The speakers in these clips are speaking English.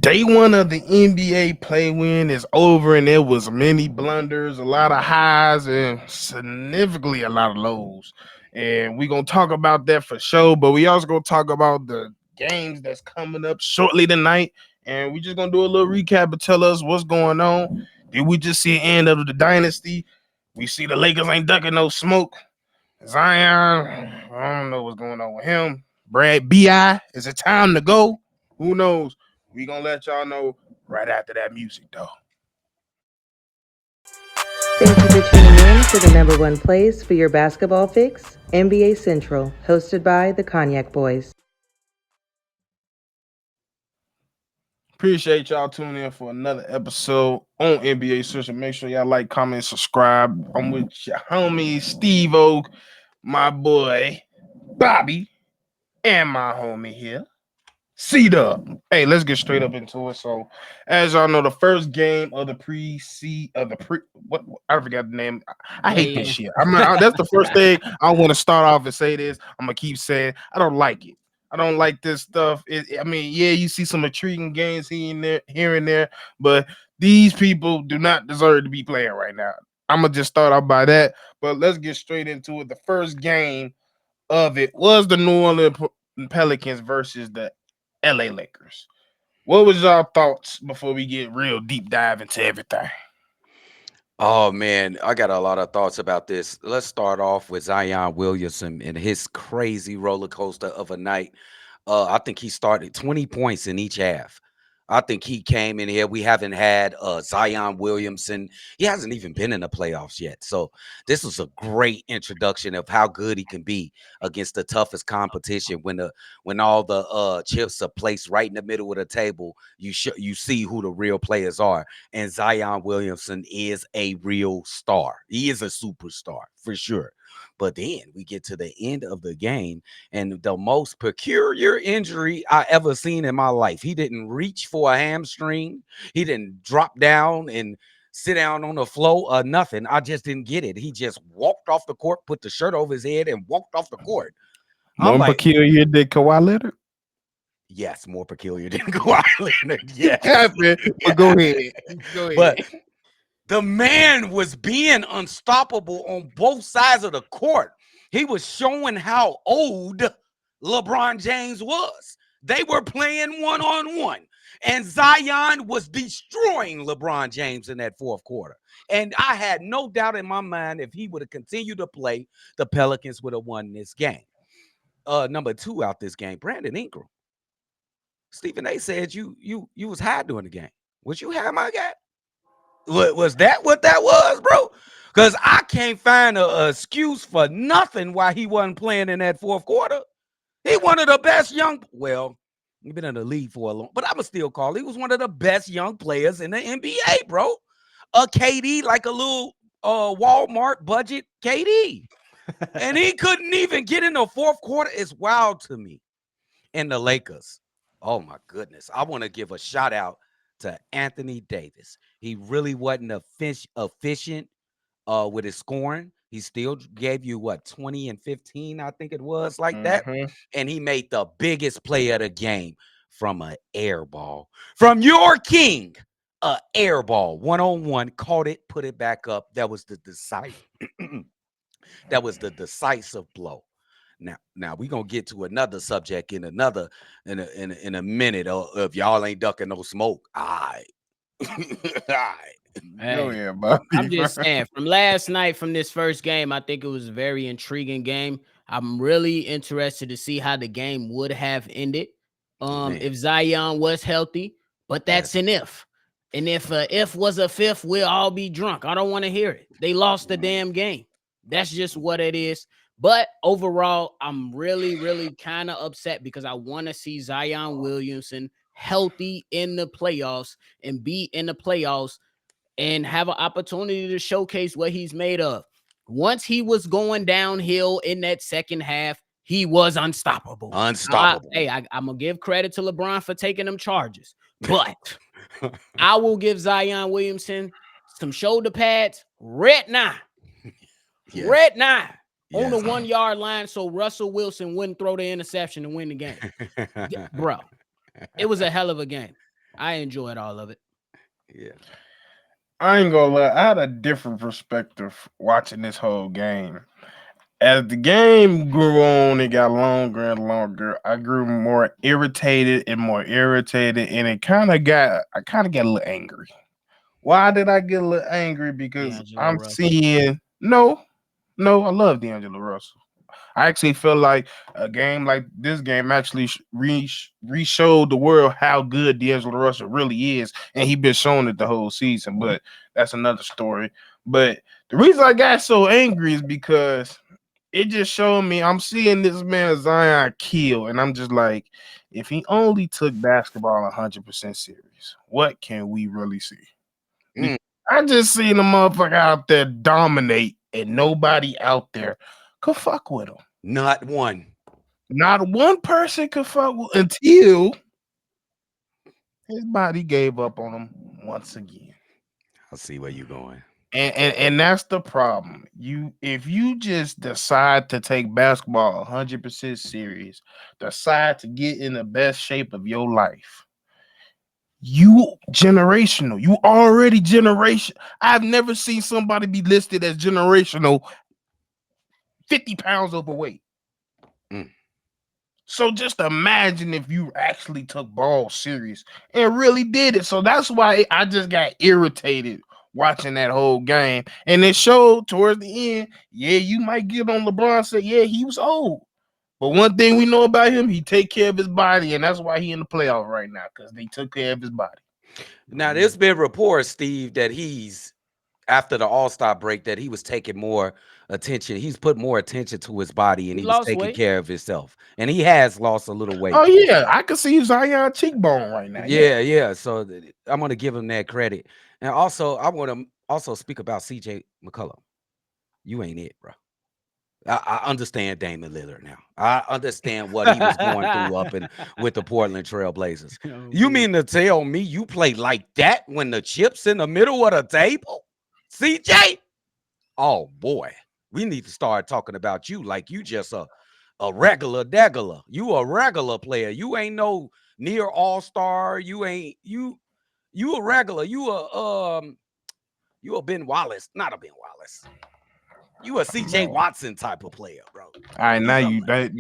Day one of the NBA play-in is over, and there was many blunders, a lot of highs, and significantly a lot of lows. And we're gonna talk about that for sure. But we also gonna talk about the games that's coming up shortly tonight, and we just gonna do a little recap and tell us what's going on. Did we just see the end of the dynasty? We see the Lakers ain't ducking no smoke. Zion, I don't know what's going on with him. Brad Bi, is it time to go? Who knows? We gonna let y'all know right after that music, though. Thank you for tuning in to the number one place for your basketball fix, NBA Central, hosted by the Cognac Boys. Appreciate y'all tuning in for another episode on NBA Central. Make sure y'all like, comment, subscribe. I'm with your homie Steve Oak, my boy Bobby, and my homie here. Seat up. Hey, let's get straight up into it. So, as y'all know, the first game of the what I forgot the name. I hate this shit. That's the first thing I want to start off and say this. I'm gonna keep saying I don't like it. I don't like this stuff. Yeah, you see some intriguing games here and there, but these people do not deserve to be playing right now. I'm gonna just start off by that. But let's get straight into it. The first game of it was the New Orleans Pelicans versus the LA Lakers. What was y'all thoughts before we get real deep dive into everything? Oh man, I got a lot of thoughts about this. Let's start off with Zion Williamson and his crazy roller coaster of a night. I think he started 20 points in each half. I think he came in here. We haven't had Zion Williamson. He hasn't even been in the playoffs yet. So this was a great introduction of how good he can be against the toughest competition. When all the chips are placed right in the middle of the table, you see who the real players are. And Zion Williamson is a real star. He is a superstar for sure. But then we get to the end of the game, and the most peculiar injury I ever seen in my life. He didn't reach for a hamstring. He didn't drop down and sit down on the floor or nothing. I just didn't get it. He just walked off the court, put the shirt over his head, and walked off the court. I'm More like, peculiar than Kawhi Leonard? yes, more peculiar than Kawhi Leonard. Yes. Happened, but go ahead. Go ahead. But the man was being unstoppable on both sides of the court. He was showing how old LeBron James was. They were playing one-on-one, and Zion was destroying LeBron James in that fourth quarter. And I had no doubt in my mind if he would have continued to play, the Pelicans would have won this game. Number two out this game, Brandon Ingram. Stephen A said you was high during the game. Was you high, my guy? Was that what that was, bro? Because I can't find a excuse for nothing why he wasn't playing in that fourth quarter. He one of the best he's been in the league for a long, but I'ma still call he was one of the best young players in the NBA, bro. A KD, like a little Walmart budget KD. And he couldn't even get in the fourth quarter. It's wild to me. And the Lakers. Oh my goodness. I want to give a shout out to Anthony Davis. He really wasn't efficient with his scoring. He still gave you 20 and 15, I think it was like that. And he made the biggest play of the game from an air ball. From your king, a air ball. 1-on-1, caught it, put it back up. That was the decisive blow. Now we're gonna get to another subject in a minute. If y'all ain't ducking no smoke. All right. Hey, Go ahead, Bobby. I'm just saying, from last night, from this first game, I think it was a very intriguing game. I'm really interested to see how the game would have ended if Zion was healthy. But that's an if. And if was a fifth, we'll all be drunk. I don't want to hear it. They lost the damn game. That's just what it is. But overall, I'm really, really kind of upset because I want to see Zion Williamson healthy in the playoffs and be in the playoffs and have an opportunity to showcase what he's made of. Once he was going downhill in that second half, he was unstoppable. I'm going to give credit to LeBron for taking them charges. But I will give Zion Williamson some shoulder pads right now. Yes. Right now. Yes. On the 1 yard line so Russell Wilson wouldn't throw the interception and win the game. Bro, it was a hell of a game. I enjoyed all of it. Yeah. I ain't gonna lie, I had a different perspective watching this whole game. As the game grew on, it got longer and longer. I grew more irritated and more irritated, and I kind of got a little angry. Why did I get a little angry? Because D'Angelo I'm Russell. seeing no, I love D'Angelo Russell. I actually feel like a game like this game actually re-showed the world how good D'Angelo Russell really is, and he been showing it the whole season. But that's another story. But the reason I got so angry is because it just showed me I'm seeing this man Zion kill, and I'm just like, if he only took basketball 100% serious, what can we really see? Mm. I just seen a motherfucker out there dominate, and nobody out there could fuck with him. Not one. Not one person could fuck with until his body gave up on him once again. I see where you're going. And that's the problem. If you just decide to take basketball 100% serious, decide to get in the best shape of your life, you generational. You already generation. I've never seen somebody be listed as generational 50 pounds overweight. Mm. So just imagine if you actually took ball serious and really did it. So that's why I just got irritated watching that whole game. And it showed towards the end, yeah, you might get on LeBron, say, yeah, he was old. But one thing we know about him, he take care of his body, and that's why he in the playoff right now, because they took care of his body. Now, there's been reports, Steve, that he's after the All-Star break that he was taking more attention. He's put more attention to his body and He he was lost taking weight. care of himself. And he has lost a little Oh weight. yeah, I can see Zion cheekbone right now. Yeah, yeah. So I'm gonna give him that credit. And also, I want to also speak about CJ McCollum. You ain't it, bro. I understand Damian Lillard now. I understand what he was going through up in with the Portland Trail Blazers. Oh, You man. mean to tell me you play like that when the chips in the middle of the table? CJ? Oh boy. We need to start talking about you like you just a regular degular. You a regular player. You ain't no near all-star. You a regular. You a Ben Wallace, not a Ben Wallace. You a CJ Man. Watson type of player, bro. All right, now He's a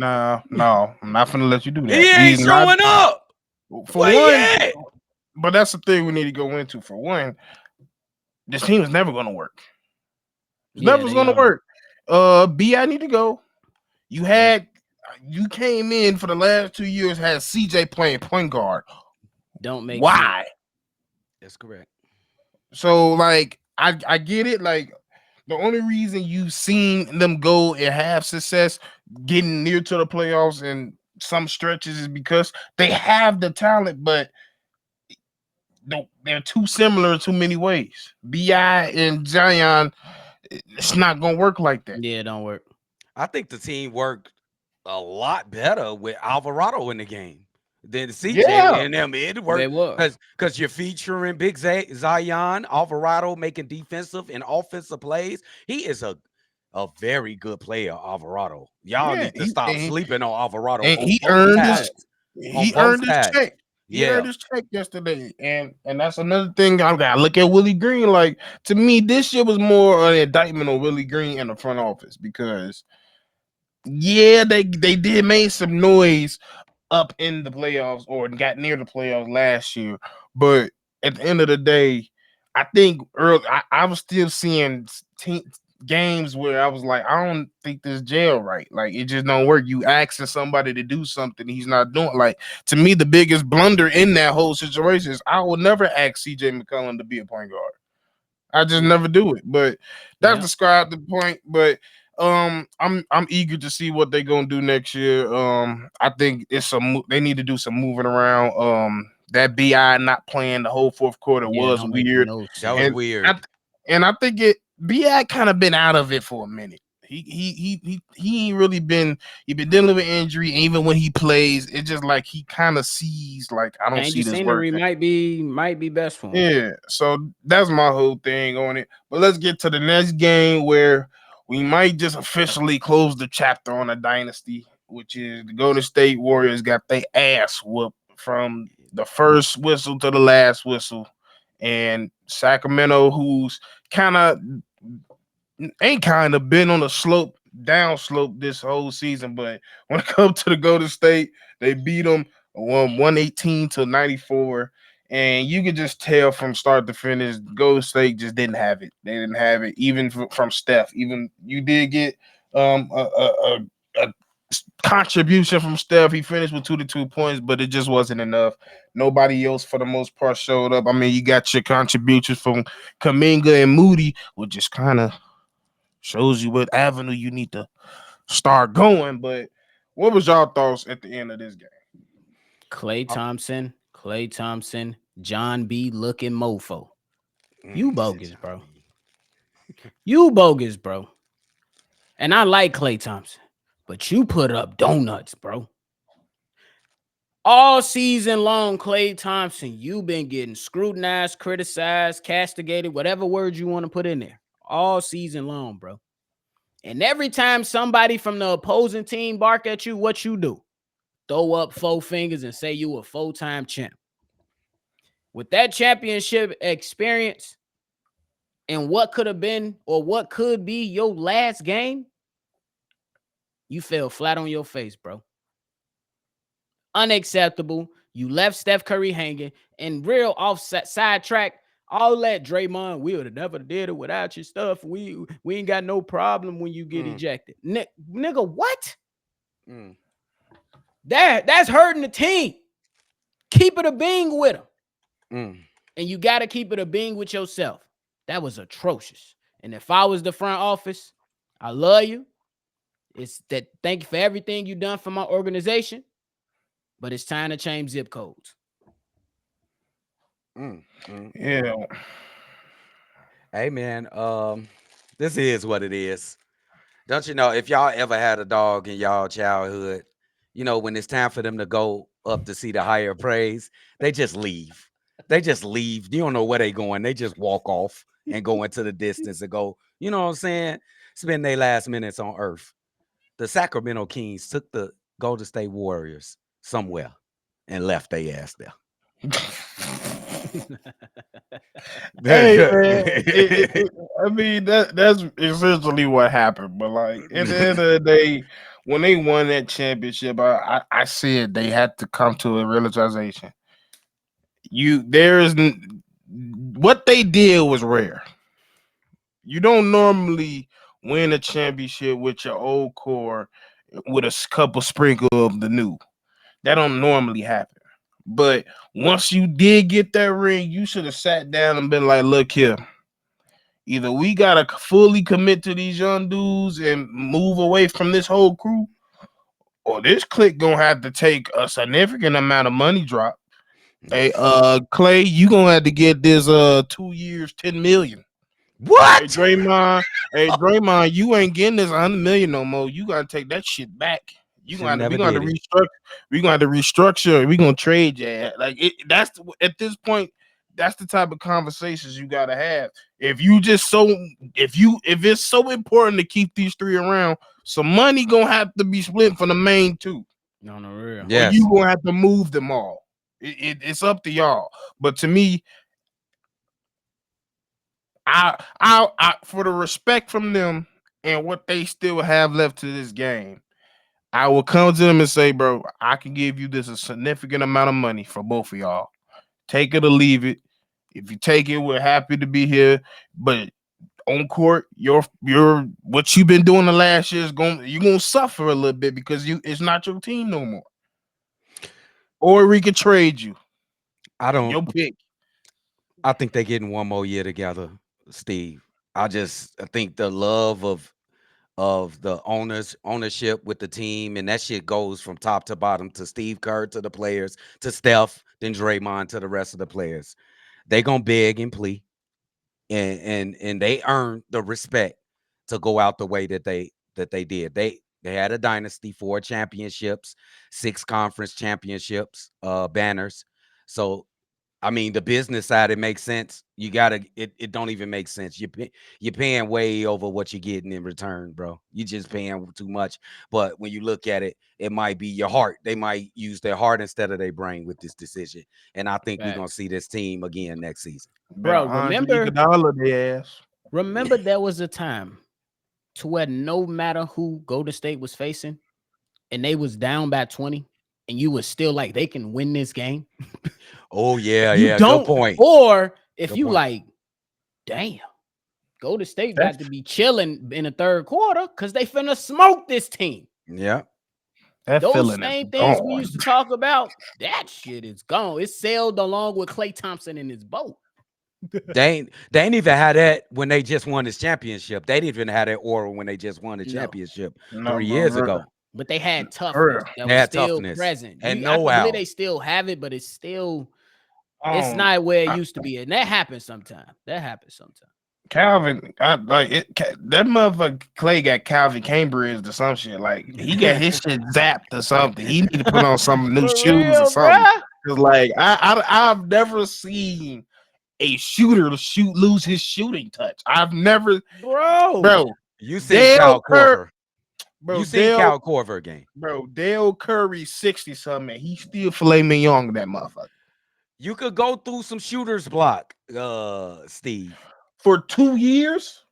no, I'm not gonna let you do he that. ain't He's not showing up. for Where he one, at? but that's the thing we need to go into. For one, this team is never gonna work. It's Yeah, never they gonna work. I need to go. You came in for the last 2 years, had CJ playing point guard. don't make sense. Why? That's correct. So like I get it. Like the only reason you've seen them go and have success getting near to the playoffs and some stretches is because they have the talent, but they're too similar in too many ways. Bi and Zion, it's not gonna work like that. Yeah, it don't work. I think the team worked a lot better with Alvarado in the game than CJ Yeah, and them. It They worked were. because you're featuring Big Zion, Alvarado making defensive and offensive plays. He is a very good player, Alvarado. Y'all yeah. need to stop sleeping on Alvarado And on he both earned his sides. On he both earned his sides. check. He Yeah. earned his check yesterday, and that's another thing I gotta look at Willie Green. Like to me, this year was more an indictment on Willie Green and the front office because yeah, they did make some noise up in the playoffs or got near the playoffs last year, but at the end of the day, I think early I was still seeing games where I was like, I don't think this jail right. Like it just don't work. You asking somebody to do something he's not doing. Like to me, the biggest blunder in that whole situation is I would never ask CJ McCollum to be a point guard. I just never do it. But that's Yeah. described the point. But I'm eager to see what they're gonna do next year. I think they need to do some moving around. That Bi not playing the whole fourth quarter Yeah, it was don't make weird, no That was sense. and weird. I think it Bi kind of been out of it for a minute. He ain't really been he been dealing with injury. And even when he plays, it's just like he kind of sees like I don't Change see of this scenery working. might be best for him. Yeah, so that's my whole thing on it. But let's get to the next game where we might just officially close the chapter on a dynasty, which is the Golden State Warriors got their ass whooped from the first whistle to the last whistle. And Sacramento, who's kind of ain't kind of been on a down slope this whole season, but when it comes to the Golden State, they beat them 118 to 94. And you could just tell from start to finish, Golden State just didn't have it. They didn't have it, even from Steph. Even you did get a contribution from Steph. He finished with 2 points, but it just wasn't enough. Nobody else, for the most part, showed up. I mean, you got your contributions from Kaminga and Moody, which just kind of shows you what avenue you need to start going. But what was y'all thoughts at the end of this game? Klay Thompson, John B. looking mofo. You bogus, bro. You bogus, bro. And I like Klay Thompson, but you put up donuts, bro. All season long, Klay Thompson, you've been getting scrutinized, criticized, castigated, whatever word you want to put in there. All season long, bro. And every time somebody from the opposing team bark at you, what you do? Throw up 4 fingers and say you a 4-time champ. With that championship experience and what could have been or what could be your last game, you fell flat on your face, bro. Unacceptable. You left Steph Curry hanging and real offset sidetrack. All that Draymond, we would have never did it without your stuff. We ain't got no problem when you get ejected. Nigga, what? That's hurting the team. Keep it a being with them. And you got to keep it a being with yourself. That was atrocious. And if I was the front office, I love you. It's that thank you for everything you done for my organization. But it's time to change zip codes. Yeah. Hey man, this is what it is. Don't you know, if y'all ever had a dog in y'all childhood, you know, when it's time for them to go up to see the higher praise, they just leave. They just leave. You don't know where they going. They just walk off and go into the distance and go, you know what I'm saying? Spend their last minutes on earth. The Sacramento Kings took the Golden State Warriors somewhere and left their ass there. Hey man, I mean that's essentially what happened. But like at the end of the day, when they won that championship, I said they had to come to a realization. What they did was rare. You don't normally win a championship with your old core with a couple sprinkle of the new. That don't normally happen. But once you did get that ring, you should have sat down and been like, look here. Either we gotta fully commit to these young dudes and move away from this whole crew, or this clique gonna have to take a significant amount of money drop. Hey, Klay, you gonna have to get this 2 years, 10 million. What? Hey Draymond, you ain't getting this 100 million no more. You gotta take that shit back. We gonna have to restructure. We gonna have to restructure. We gonna trade you. Like at this point, that's the type of conversations you gotta have. If it's so important to keep these 3 around, some money gonna have to be split for the main 2. No, real. Yes. Or you gonna have to move them all. It's up to y'all. But to me, I for the respect from them and what they still have left to this game, I will come to them and say, bro, I can give you this a significant amount of money for both of y'all. Take it or leave it. If you take it, we're happy to be here. But on court, your what you've been doing the last year you're gonna suffer a little bit because it's not your team no more. Or we could trade you. Your pick. I think they're getting one more year together, Steve. I think the love of the ownership with the team, and that shit goes from top to bottom, to Steve Kerr, to the players, to Steph, then Draymond, to the rest of the players. They gonna beg and plead, and they earned the respect to go out the way that they did. They had a dynasty, 4 championships, 6 conference championships, banners. So I mean, the business side, it makes sense. You gotta, it don't even make sense. You're paying way over what you're getting in return, bro. You just paying too much. But when you look at it, it might be your heart. They might use their heart instead of their brain with this decision. And I think we're gonna Facts. see this team again next season. Bet Bro, 100 remember $1 their ass. remember there was a time to where no matter who Golden State was facing and they was down by 20 and you was still like they can win this game. Oh yeah, You yeah. don't, Good point. or if Good you point. like, damn, Golden State That's- about to be chilling in the third quarter because they finna smoke this team. Yeah. That Those feeling same is things we gone. used to talk about, that shit is gone. It sailed along with Klay Thompson in his boat. They ain't even had that when they just won this championship. They didn't even have that aura when they just won the No. championship No, 3 bro, years bro. ago. But they had For toughness real. that They was had still toughness present. and I can believe know-how. they still have it, but it's still it's Um, not where it I- used to be. And that happens sometimes. Calvin, that motherfucker Clay got Calvin Cambridge or some shit. Like he got his shit zapped or something. He need to put on some new For shoes or real, something. bruh. Cause like I've never seen a shooter lose his shooting touch. I've never, bro. You seen Dale Kyle Korver. Bro, You seen Kyle Korver game. Bro, Dale Curry 60 something. He still filet mignon that motherfucker. You could go through some shooters block, Steve. For 2 years?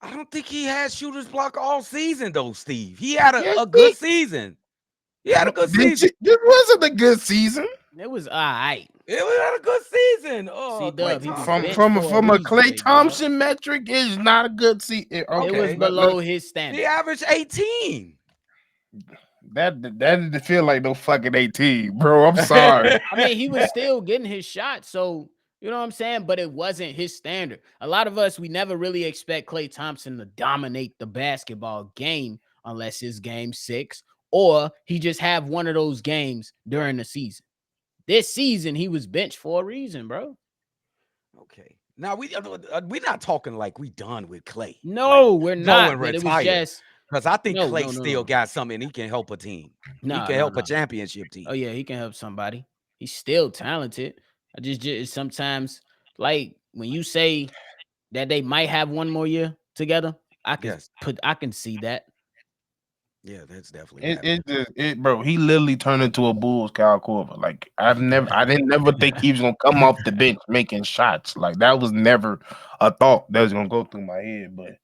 I don't think he had shooters block all season though, Steve. He had Yes, a good season. He had a good season. This wasn't a good season. It was all right. It was had a good season. Oh, C-Dub, Klay he was Thompson. bench From for a a reason, Clay big dog. Thompson metric is not a good season. It Okay, was below his standard. He averaged 18. that didn't feel like no fucking 18, bro. I'm sorry. I mean, he was still getting his shot, so you know what I'm saying, but it wasn't his standard. A lot of us, we never really expect Klay Thompson to dominate the basketball game unless it's game 6 or he just have one of those games during the season. This season, he was benched for a reason, bro. Okay. Now we're not talking like we done with Klay. No, like, we're not. and But it was retire. just Because I think No, Klay no, no, still no. got something. He can help a team. He Nah, can nah, help nah. a championship team. Oh yeah, he can help somebody. He's still talented. I just sometimes like when you say that they might have one more year together, I can see that. Yeah, that's definitely Bro, he literally turned into a Bulls Kyle Korver. Like I didn't never think he was gonna come off the bench making shots. Like that was never a thought that was gonna go through my head. But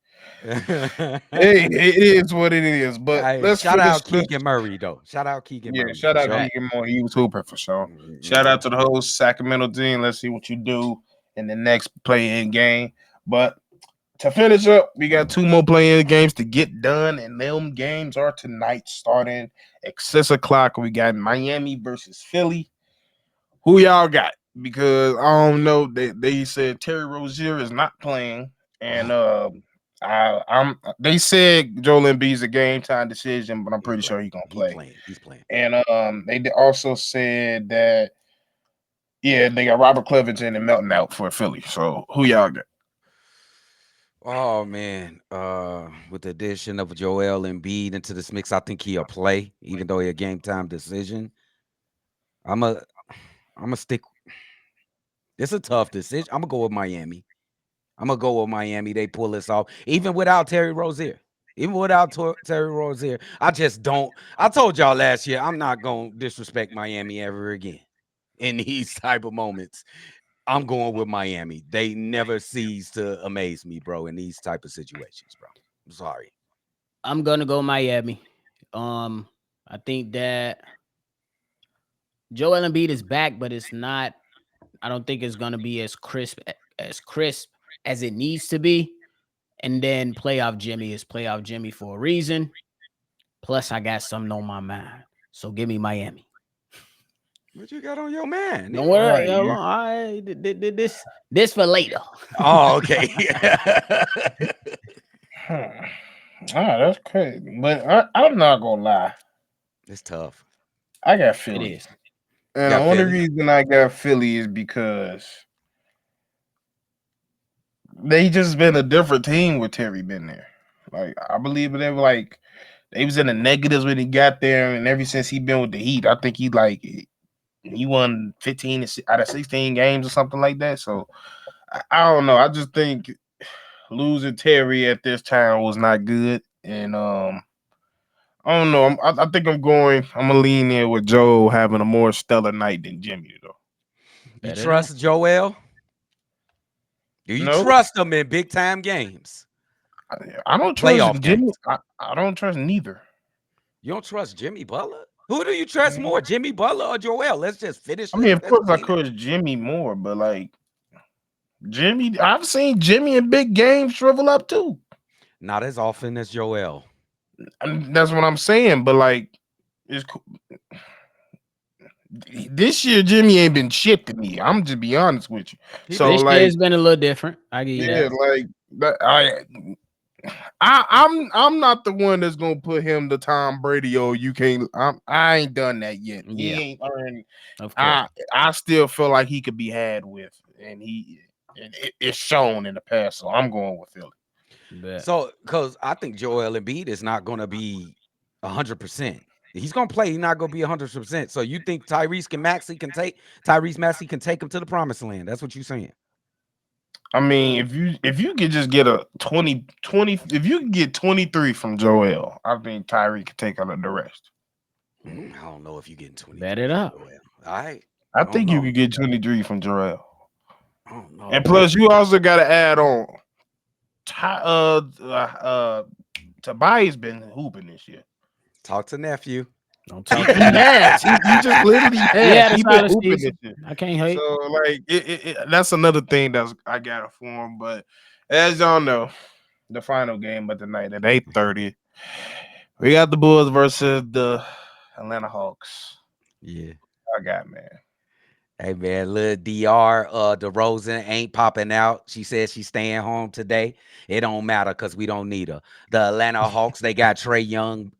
hey, it is what it is. But Hey, let's shout finish out Keegan Murray though. Shout out Keegan Yeah, Murray. shout out Sure. Keegan Moore. He was hooper for sure. Shout out to the whole Sacramento team. Let's see what you do in the next play-in game. But to finish up, we got 2 more play-in games to get done, and them games are tonight starting at 6 o'clock. We got Miami versus Philly. Who y'all got? Because I don't know. They said Terry Rozier is not playing, and they said Joel Embiid's a game time decision, but I'm pretty sure he's gonna play. He's playing. And they also said that they got Robert Covington and Melton out for Philly. So who y'all got? Oh man, with the addition of Joel Embiid into this mix, I think he'll play, even though he a game time decision. I'm a stick. It's a tough decision. I'm gonna go with Miami. They pull this off, even without Terry Rozier. Terry Rozier, I just don't. I told y'all last year, I'm not gonna disrespect Miami ever again in these type of moments. I'm going with Miami. They never cease to amaze me, bro, in these type of situations, bro. I'm sorry. I'm gonna go Miami. I think that Joel Embiid is back, but it's not. I don't think it's gonna be as crisp as it needs to be. And then playoff Jimmy is playoff Jimmy for a reason. Plus, I got something on my mind. So give me Miami. What you got on your man? Don't worry. This for later. Oh, okay. That's crazy. But I'm not gonna lie. It's tough. I got Philly. It is. And the only reason I got Philly is because they just been a different team with Terry been there. Like I believe they were like they was in the negatives when he got there, and ever since he been with the Heat, I think he He won 15 out of 16 games or something like that. So I don't know. I just think losing Terry at this time was not good, and I don't know. I think I'm gonna lean in with Joe having a more stellar night than Jimmy though. You trust Joel? Do you No, trust him in big time games? I don't Playoff trust Jimmy. games. I don't trust neither. You don't trust Jimmy Butler? Who do you trust more, Jimmy Butler or Joel? Let's just finish. I mean, of course, I say that. trust Jimmy more, but like Jimmy, I've seen Jimmy in big games shrivel up too. Not as often as Joel. That's what I'm saying. But like, it's this year Jimmy ain't been shit to me. I'm just be honest with you. So This like, year's been a little different. I give you that. like that. I'm not the one that's gonna put him to Tom Brady. Oh, you can't. I ain't done that yet. He Yeah. ain't earned. Of course. I still feel like he could be had with, and it's shown in the past. So I'm going with Philly. Bet. So, because I think Joel Embiid is not going to be 100%. He's going to play. He's not going to be 100%. So you think Tyrese Maxey can take him to the promised land? That's what you're saying. I mean, if you could just get a 20, if you could get 23 from Joel, I think Tyree could take out the rest. I don't know if you're getting 20. Bet it up. All right. I think you could get 23 from Joel. I don't know. And plus, you also got to add on. Tobias been hooping this year. Talk to nephew. Don't talk He to me. has. He just literally has. Yeah, He been hooping this year. I can't hate. So like, that's another thing I got it for him. But as y'all know, the final game of the night at 8:30, we got the Bulls versus the Atlanta Hawks. Yeah. I got, man. Hey man, little DR DeRozan ain't popping out. She says she's staying home today. It don't matter because we don't need her. The Atlanta Hawks, they got Trey Young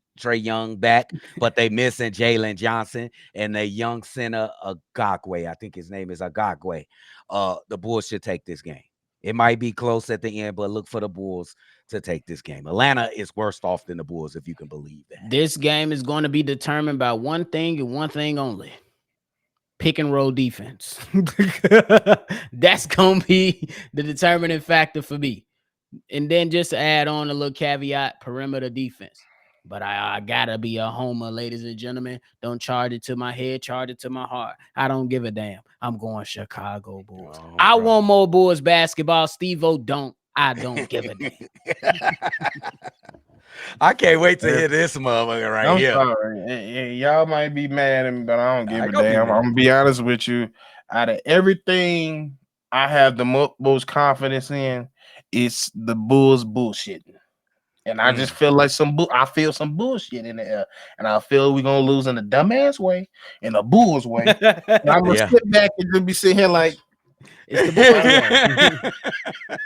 back, but they missing Jalen Johnson and the young center Agagwe. I think his name is Agagwe. The Bulls should take this game. It might be close at the end, but look for the Bulls to take this game. Atlanta is worse off than the Bulls, if you can believe that. This game is going to be determined by one thing and one thing only. Pick and roll defense. That's going to be the determining factor for me. And then just to add on a little caveat, perimeter defense. But I gotta be a homer, ladies and gentlemen. Don't charge it to my head, charge it to my heart. I don't give a damn. I'm going Chicago Bulls. I want more Bulls basketball. Steve-O don't. I don't give a damn. I can't wait to hear this motherfucker right here. Sorry. Y'all might be mad at me, but I don't give a damn. I'm gonna be honest with you. Out of everything I have the most confidence in, it's the Bulls bullshitting. And I just feel like I feel some bullshit in the air. And I feel we're going to lose in a dumbass way, in a Bulls way. And I'm going to sit back and just be sitting here like, it's the Bulls way.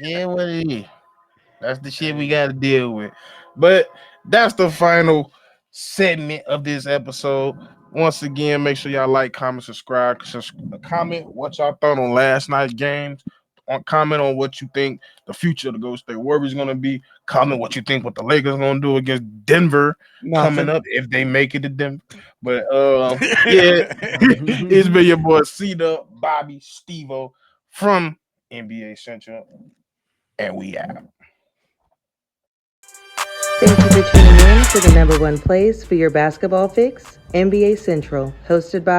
Yeah, what it is. That's the shit we got to deal with. But that's the final segment of this episode. Once again, make sure y'all like, comment, subscribe. Comment what y'all thought on last night's games. Comment on what you think the future of the Golden State Warriors is going to be. Comment what you think what the Lakers are going to do against Denver coming up if they make it to Denver. But yeah, it's been your boy Cedar, Bobby, Steve-O from NBA Central, and we out. Thank you for tuning in to the #1 place for your basketball fix, NBA Central, hosted by